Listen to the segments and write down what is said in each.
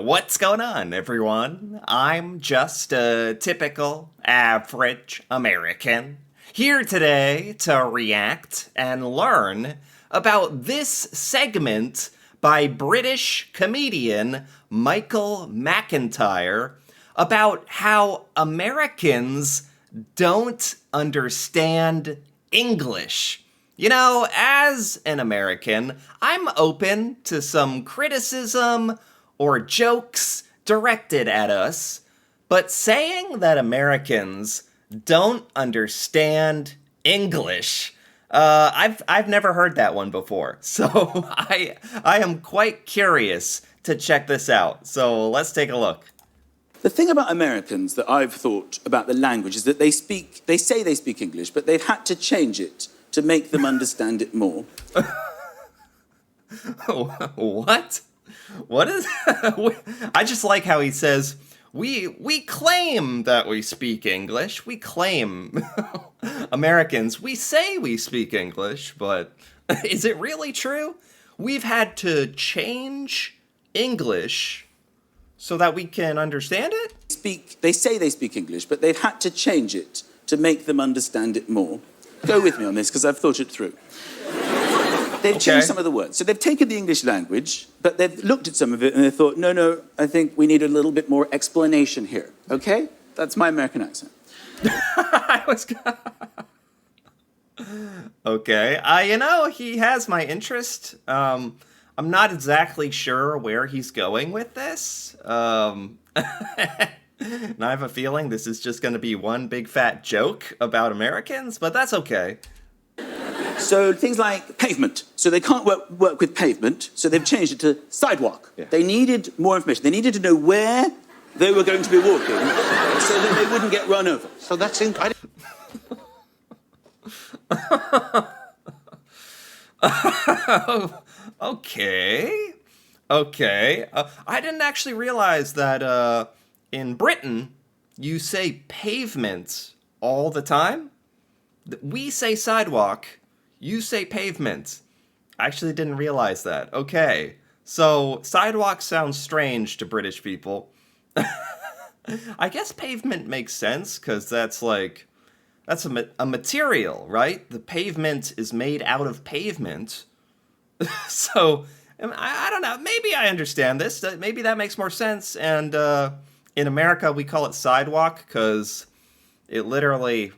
What's going on, everyone? I'm just a typical, average American, here today to react and learn about this segment by British comedian Michael McIntyre about how Americans don't understand English. You know, as an American, I'm open to some criticism or jokes directed at us, but saying that Americans don't understand English, I've never heard that one before. So I am quite curious to check this out. So let's take a look. The thing about Americans that I've thought about the language is that they say they speak English, but they've had to change it to make them understand it more. What? What is? I just like how he says we claim that we speak English. We claim Americans. We say we speak English, but is it really true? We've had to change English so that we can understand it? They say they speak English, but they've had to change it to make them understand it more. Go with me on this, because I've thought it through. They've changed some of the words. So they've taken the English language, but they've looked at some of it and they thought, no, I think we need a little bit more explanation here, okay? That's my American accent. I was. Okay. He has my interest. I'm not exactly sure where he's going with this. And I have a feeling this is just going to be one big fat joke about Americans, but that's okay. So things like pavement. So they can't work with pavement, so they've changed it to sidewalk. Yeah. They needed more information. They needed to know where they were going to be walking so that they wouldn't get run over. So that's Okay. Okay. I didn't actually realize that in Britain, you say pavement all the time. We say sidewalk. You say pavement. I actually didn't realize that. Okay. So sidewalk sounds strange to British people. I guess pavement makes sense because that's a material, right? The pavement is made out of pavement. So I don't know. Maybe I understand this. Maybe that makes more sense. And in America, we call it sidewalk because it literally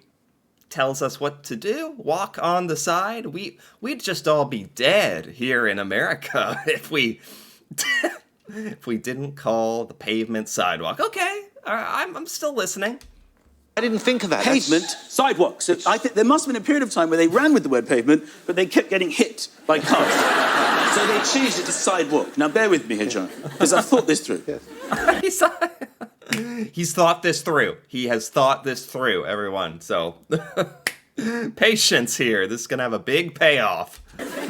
tells us what to do. Walk on the side. We'd just all be dead here in America if we didn't call the pavement sidewalk. Okay, I'm still listening. I didn't think of that. Pavement, sidewalk. So I think there must have been a period of time where they ran with the word pavement, but they kept getting hit by cars. So they changed it to sidewalk. Now bear with me here, John, because I've thought this through. Yes. He's thought this through. He has thought this through, everyone. So, patience here. This is going to have a big payoff.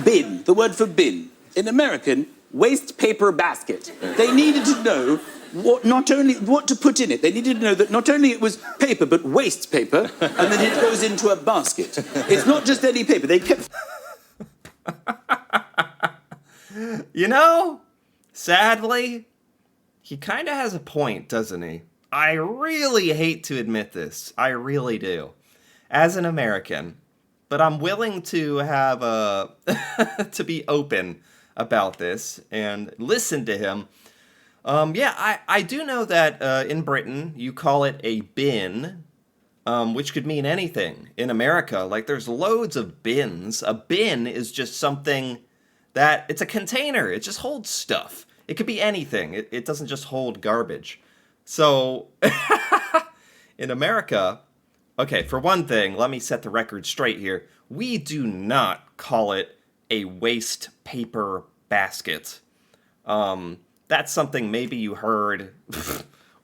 Bin, the word for bin. In American, waste paper basket. They needed to know not only what to put in it, they needed to know that not only it was paper, but waste paper, and that it goes into a basket. It's not just any paper. They kept... Sadly, he kind of has a point, doesn't he? I really hate to admit this. I really do. As an American. But I'm willing to have to be open about this and listen to him. I do know that in Britain, you call it a bin, which could mean anything. In America, like there's loads of bins. A bin is just something that, it's a container. It just holds stuff. It could be anything. It doesn't just hold garbage. So, in America, okay, for one thing, let me set the record straight here. We do not call it a waste paper basket. That's something maybe you heard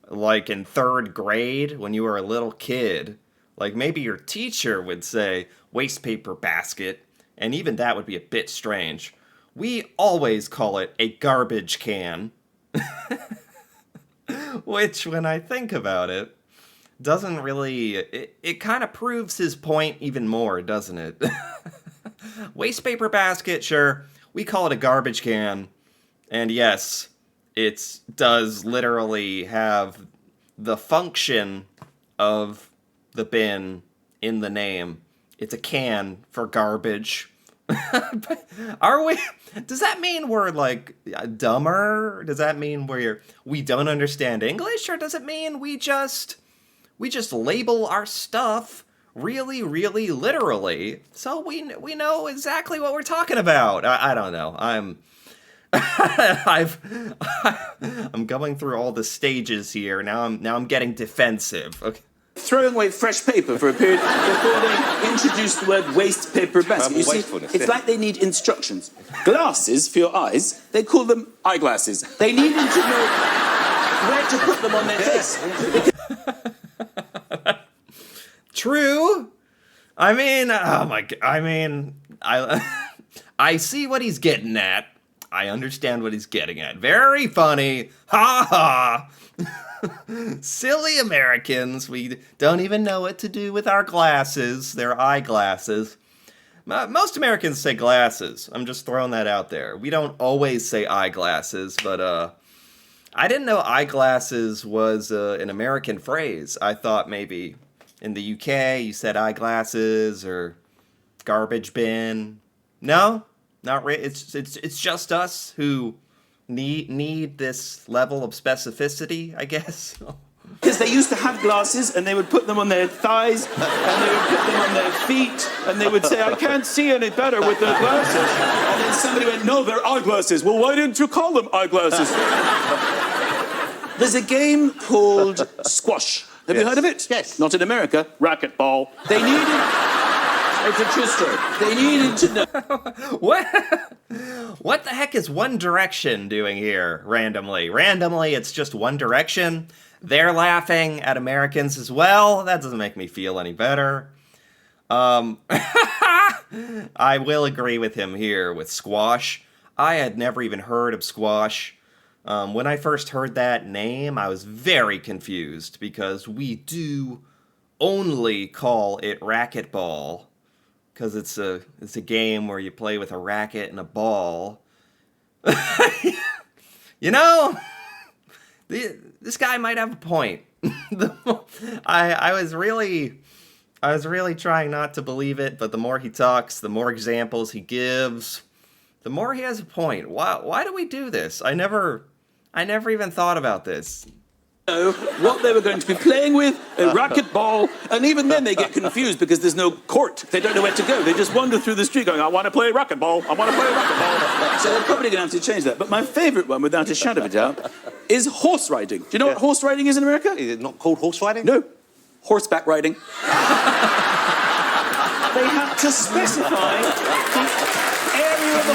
like in third grade when you were a little kid. Like maybe your teacher would say waste paper basket, and even that would be a bit strange. We always call it a garbage can. Which, when I think about it, doesn't really... It kind of proves his point even more, doesn't it? Waste paper basket, sure. We call it a garbage can. And yes, it does literally have the function of the bin in the name. It's a can for garbage. Are we? Does that mean we're like dumber? Does that mean we don't understand English, or does it mean we just label our stuff really, really literally, so we know exactly what we're talking about? I don't know. I'm going through all the stages here. Now I'm getting defensive. Okay. Throwing away fresh paper for a period before they introduced the word waste paper basket. You see, Wastefulness, it's yeah. like they need instructions. Glasses for your eyes, they call them eyeglasses. They needed to know where to put them on their face. True. I mean, oh my god. I mean, I see what he's getting at. I understand what he's getting at. Very funny. Ha ha. Silly Americans. We don't even know what to do with our glasses. They're eyeglasses. Most Americans say glasses. I'm just throwing that out there. We don't always say eyeglasses, but I didn't know eyeglasses was an American phrase. I thought maybe in the UK you said eyeglasses or garbage bin. No, not really. It's just us who need this level of specificity, I guess. Because they used to have glasses and they would put them on their thighs and they would put them on their feet and they would say, I can't see any better with the glasses. And then somebody went, no, they're eyeglasses. Well, why didn't you call them eyeglasses? There's a game called squash. Have you heard of it? Yes. Not in America. Racquetball. They needed... It's a true story. They needed to know... What the heck is One Direction doing here randomly? Randomly, it's just One Direction. They're laughing at Americans as well. That doesn't make me feel any better. I will agree with him here with squash. I had never even heard of squash. When I first heard that name, I was very confused because we do only call it racquetball. Because it's a game where you play with a racket and a ball. You know, this guy might have a point. I was really trying not to believe it, but the more he talks, the more examples he gives, the more he has a point. Why do we do this? I never even thought about this. What they were going to be playing with, a racquetball, and even then they get confused because there's no court. They don't know where to go. They just wander through the street going, I want to play racquetball, I want to play racquetball. So they're probably going to have to change that. But my favourite one, without a shadow of a doubt, is horse riding. Do you know what horse riding is in America? Is it not called horse riding? No. Horseback riding. They had to specify the area of the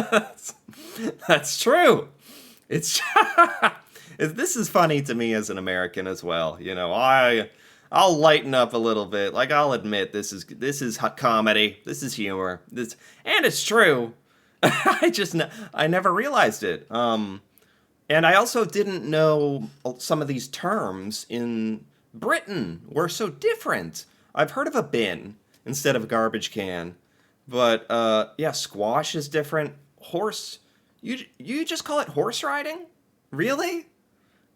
horse. That's true. This is funny to me as an American as well. You know, I'll lighten up a little bit. Like, I'll admit this is comedy. This is humor. And it's true. I never realized it. And I also didn't know some of these terms in Britain were so different. I've heard of a bin instead of a garbage can, but yeah, squash is different. Horse. You just call it horse riding? Really?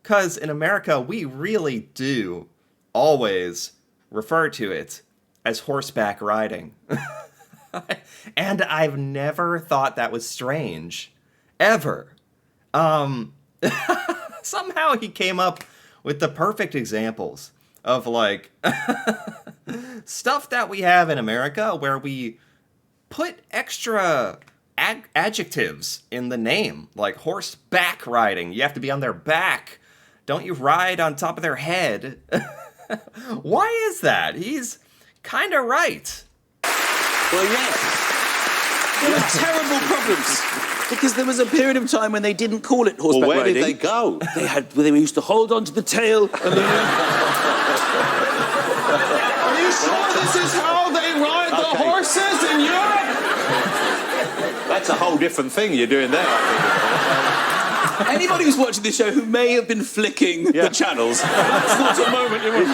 Because in America, we really do always refer to it as horseback riding. And I've never thought that was strange. Ever. Somehow he came up with the perfect examples of, like, stuff that we have in America where we put extra adjectives in the name, like horseback riding. You have to be on their back. Don't you ride on top of their head? Why is that? He's kind of right. Well, yes. There were terrible problems. Because there was a period of time when they didn't call it horseback Well, where riding. did they go? They used to hold on to the tail. And they Are you sure this is how they ride the horses in Europe? That's a whole different thing you're doing there. Anybody who's watching this show who may have been flicking the channels, that's not a moment you want to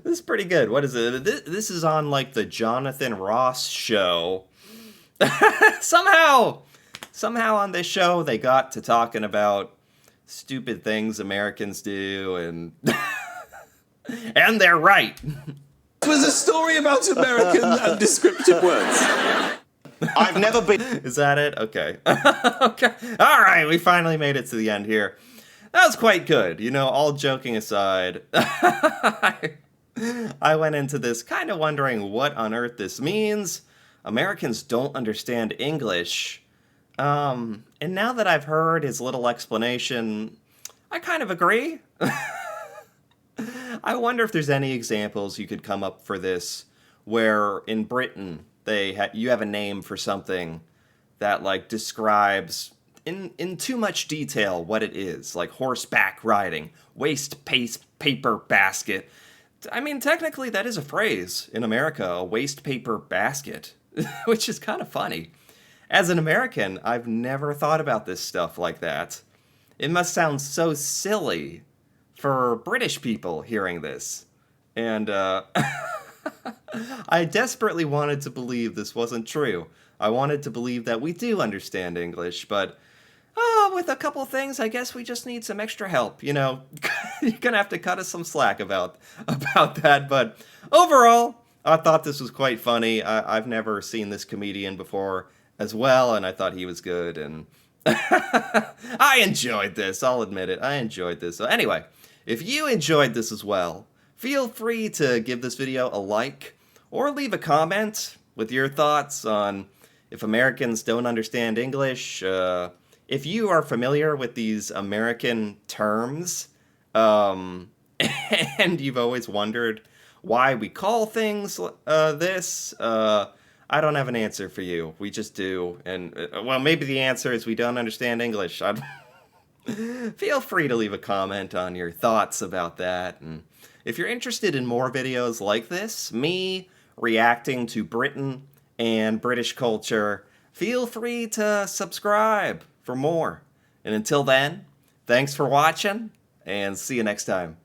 No. This is pretty good. What is it? This is on like the Jonathan Ross show. Somehow on this show they got to talking about stupid things Americans do, and and they're right. It was a story about American undescriptive words. I've never been. Is that it? Okay. Okay. All right, we finally made it to the end here. That was quite good. You know, all joking aside, I went into this kind of wondering what on earth this means. Americans don't understand English. And now that I've heard his little explanation, I kind of agree. I wonder if there's any examples you could come up for this where in Britain you have a name for something that like describes in too much detail what it is, like horseback riding, waste paper basket. I mean, technically that is a phrase in America, a waste paper basket, which is kind of funny. As an American, I've never thought about this stuff like that. It must sound so silly for British people hearing this. And I desperately wanted to believe this wasn't true. I wanted to believe that we do understand English, but with a couple things, I guess we just need some extra help. You know, you're gonna have to cut us some slack about that. But overall, I thought this was quite funny. I've never seen this comedian before as well, and I thought he was good. And I enjoyed this. I'll admit it. I enjoyed this. So anyway, if you enjoyed this as well, feel free to give this video a like or leave a comment with your thoughts on if Americans don't understand English. If you are familiar with these American terms, and you've always wondered why we call things this, I don't have an answer for you. We just do. And, well, maybe the answer is we don't understand English. Feel free to leave a comment on your thoughts about that. And if you're interested in more videos like this, me reacting to Britain and British culture, feel free to subscribe for more. And until then, thanks for watching, and see you next time.